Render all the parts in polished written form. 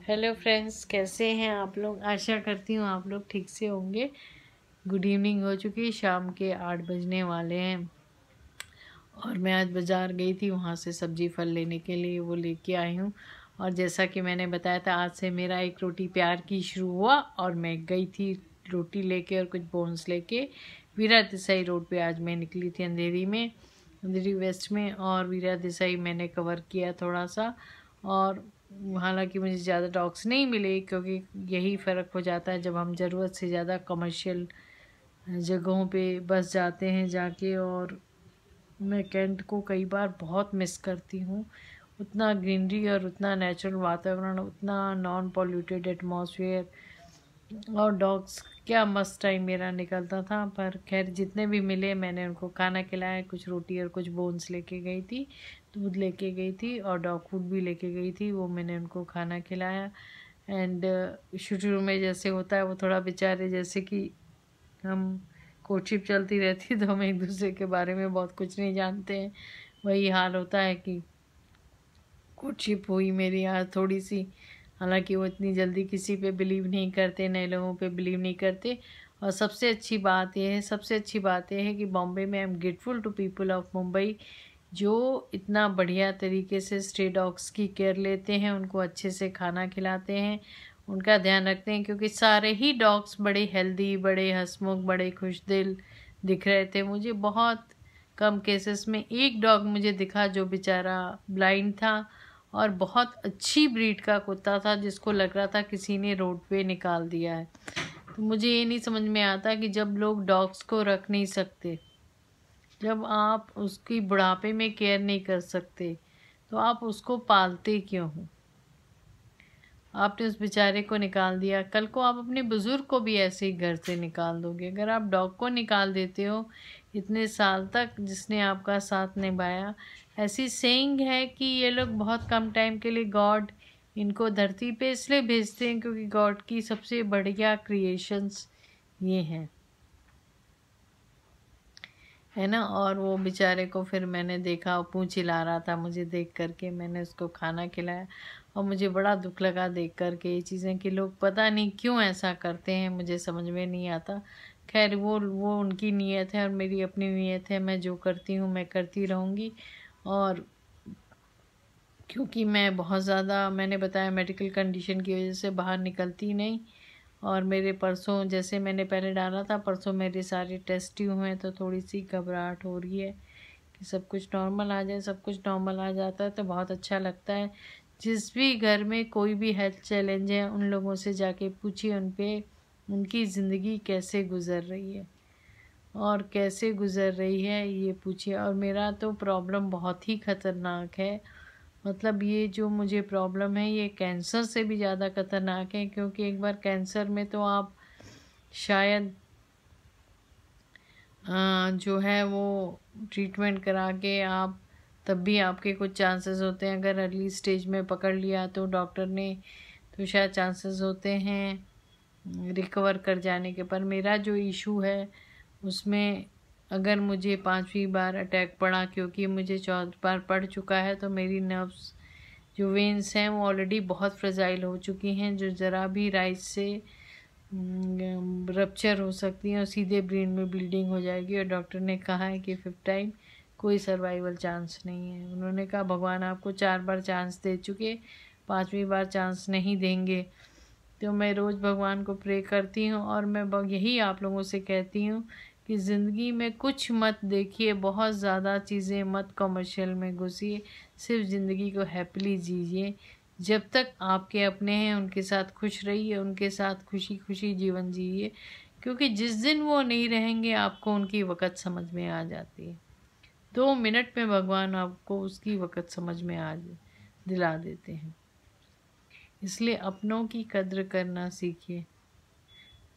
Hello friends, कैसे हैं आप लोग। आशा करती हूँ आप लोग ठीक से होंगे। गुड इवनिंग हो चुकी, शाम के 8 बजने वाले हैं और मैं आज बाज़ार गई थी, वहाँ से सब्ज़ी फल लेने के लिए वो लेके आई हूँ। और जैसा कि मैंने बताया था, आज से मेरा एक रोटी प्यार की शुरू हुआ और मैं गई थी रोटी लेके और कुछ बोन्स लेके। वीरा देसाई रोड पे आज मैं निकली थी अंधेरी वेस्ट में, और वीरा देसाई मैंने कवर किया थोड़ा सा। और हालांकि मुझे ज़्यादा डॉग्स नहीं मिले, क्योंकि यही फ़र्क हो जाता है जब हम ज़रूरत से ज़्यादा कमर्शियल जगहों पे बस जाते हैं जाके। और मैं कैंट को कई बार बहुत मिस करती हूँ। उतना ग्रीनरी और उतना नेचुरल वातावरण, उतना नॉन पॉल्यूटेड एटमॉस्फेयर, और डॉग्स, क्या मस्त टाइम मेरा निकलता था। पर खैर, जितने भी मिले मैंने उनको खाना खिलाया, कुछ रोटी और कुछ बोन्स लेके गई थी, दूध लेके गई थी और डॉग फूड भी लेके गई थी, वो मैंने उनको खाना खिलाया। एंड शुरू में जैसे होता है, वो थोड़ा बेचारे, जैसे कि हम कोर्टशिप चलती रहती है तो हम एक दूसरे के बारे में बहुत कुछ नहीं जानते हैं। वही हाल होता है कि कोर्टशिप हुई मेरी आज थोड़ी सी। हालांकि वो इतनी जल्दी किसी पे बिलीव नहीं करते, नए लोगों पे बिलीव नहीं करते। और सबसे अच्छी बात यह है कि बॉम्बे में I am grateful to people of Mumbai, जो इतना बढ़िया तरीके से स्ट्रे डॉग्स की केयर लेते हैं, उनको अच्छे से खाना खिलाते हैं, उनका ध्यान रखते हैं। क्योंकि सारे ही डॉग्स बड़े हेल्दी, बड़े हंसमुख, बड़े खुश दिल दिख रहे थे मुझे। बहुत कम केसेस में एक डॉग मुझे दिखा जो बेचारा ब्लाइंड था, और बहुत अच्छी ब्रीड का कुत्ता था, जिसको लग रहा था किसी ने रोड पे निकाल दिया है। तो मुझे ये नहीं समझ में आता कि जब लोग डॉग्स को रख नहीं सकते, जब आप उसकी बुढ़ापे में केयर नहीं कर सकते, तो आप उसको पालते क्यों हो। आपने उस बेचारे को निकाल दिया, कल को आप अपने बुजुर्ग को भी ऐसे ही घर से निकाल दोगे। अगर आप डॉग को निकाल देते हो इतने साल तक, जिसने आपका साथ निभाया। ऐसी सेइंग है कि ये लोग बहुत कम टाइम के लिए गॉड इनको धरती पे इसलिए भेजते हैं क्योंकि गॉड की सबसे बढ़िया क्रिएशंस ये हैं, है ना। और वो बेचारे को फिर मैंने देखा, वो पूंछ हिला रहा था मुझे देख करके, मैंने उसको खाना खिलाया। और मुझे बड़ा दुख लगा देख करके ये चीज़ें कि लोग पता नहीं क्यों ऐसा करते हैं, मुझे समझ में नहीं आता। खैर, वो उनकी नीयत है और मेरी अपनी नीयत है। मैं जो करती हूँ मैं करती रहूँगी। और क्योंकि मैं बहुत ज़्यादा, मैंने बताया, मेडिकल कंडीशन की वजह से बाहर निकलती नहीं। और मेरे परसों, जैसे मैंने पहले डाला था, परसों मेरे सारे टेस्ट ही हुए हैं, तो थोड़ी सी घबराहट हो रही है कि सब कुछ नॉर्मल आ जाए। सब कुछ नॉर्मल आ जाता है तो बहुत अच्छा लगता है। जिस भी घर में कोई भी हेल्थ चैलेंज है, उन लोगों से जाके पूछिए उन पे उनकी ज़िंदगी कैसे गुज़र रही है, और कैसे गुज़र रही है ये पूछिए। और मेरा तो प्रॉब्लम बहुत ही ख़तरनाक है। मतलब ये जो मुझे प्रॉब्लम है, ये कैंसर से भी ज़्यादा खतरनाक है। क्योंकि एक बार कैंसर में तो आप शायद जो है वो ट्रीटमेंट करा के आप, तब भी आपके कुछ चांसेस होते हैं। अगर अर्ली स्टेज में पकड़ लिया तो डॉक्टर ने, तो शायद चांसेस होते हैं रिकवर कर जाने के। पर मेरा जो इशू है उसमें, अगर मुझे 5वीं बार अटैक पड़ा, क्योंकि मुझे 4 बार पड़ चुका है, तो मेरी नर्व्स, जो वेन्स हैं, वो ऑलरेडी बहुत फ्रेजाइल हो चुकी हैं, जो ज़रा भी राइज से रप्चर हो सकती हैं और सीधे ब्रेन में ब्लीडिंग हो जाएगी। और डॉक्टर ने कहा है कि 5th टाइम कोई सर्वाइवल चांस नहीं है। उन्होंने कहा भगवान आपको 4 बार चांस दे चुके, 5वीं बार चांस नहीं देंगे। तो मैं रोज़ भगवान को प्रे करती हूँ, और मैं यही आप लोगों से कहती हूँ कि ज़िंदगी में कुछ मत देखिए, बहुत ज़्यादा चीज़ें मत कमर्शियल में घुसिए, सिर्फ ज़िंदगी को हैप्पीली जीजिए। जब तक आपके अपने हैं उनके साथ खुश रहिए, उनके साथ खुशी खुशी जीवन जिए। क्योंकि जिस दिन वो नहीं रहेंगे, आपको उनकी वक़्त समझ में आ जाती है। 2 मिनट में भगवान आपको उसकी वक़्त समझ में आ दिला देते हैं। इसलिए अपनों की कद्र करना सीखिए,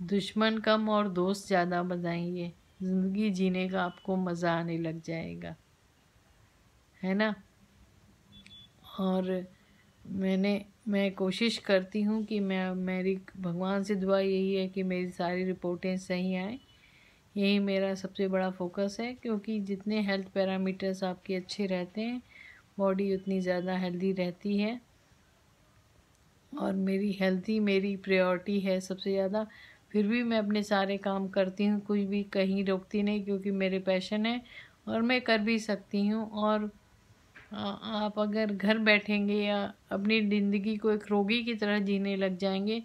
दुश्मन कम और दोस्त ज़्यादा बनाइए। ज़िंदगी जीने का आपको मज़ा आने लग जाएगा, है ना। और मैं कोशिश करती हूँ कि मेरी भगवान से दुआ यही है कि मेरी सारी रिपोर्टें सही आएँ। यही मेरा सबसे बड़ा फोकस है। क्योंकि जितने हेल्थ पैरामीटर्स आपके अच्छे रहते हैं, बॉडी उतनी ज़्यादा हेल्दी रहती है। और मेरी हेल्थ ही मेरी प्रायोरिटी है सबसे ज़्यादा। फिर भी मैं अपने सारे काम करती हूँ, कुछ भी कहीं रोकती नहीं, क्योंकि मेरे पैशन है और मैं कर भी सकती हूँ। और आप अगर घर बैठेंगे या अपनी ज़िंदगी को एक रोगी की तरह जीने लग जाएंगे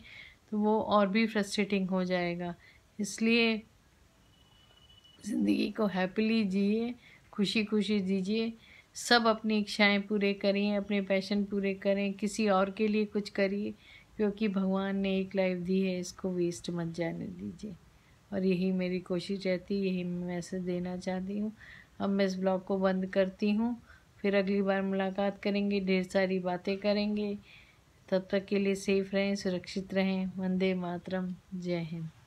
तो वो और भी फ्रस्ट्रेटिंग हो जाएगा। इसलिए ज़िंदगी को हैप्पीली जिए, खुशी खुशी दीजिए, सब अपनी इच्छाएं पूरे करें, अपने पैशन पूरे करें, किसी और के लिए कुछ करिए, क्योंकि भगवान ने एक लाइफ दी है, इसको वेस्ट मत जाने दीजिए। और यही मेरी कोशिश रहती है, यही मैं मैसेज देना चाहती हूँ। अब मैं इस ब्लॉग को बंद करती हूँ, फिर अगली बार मुलाकात करेंगे, ढेर सारी बातें करेंगे। तब तक के लिए सेफ रहें, सुरक्षित रहें। वंदे मातरम। जय हिंद।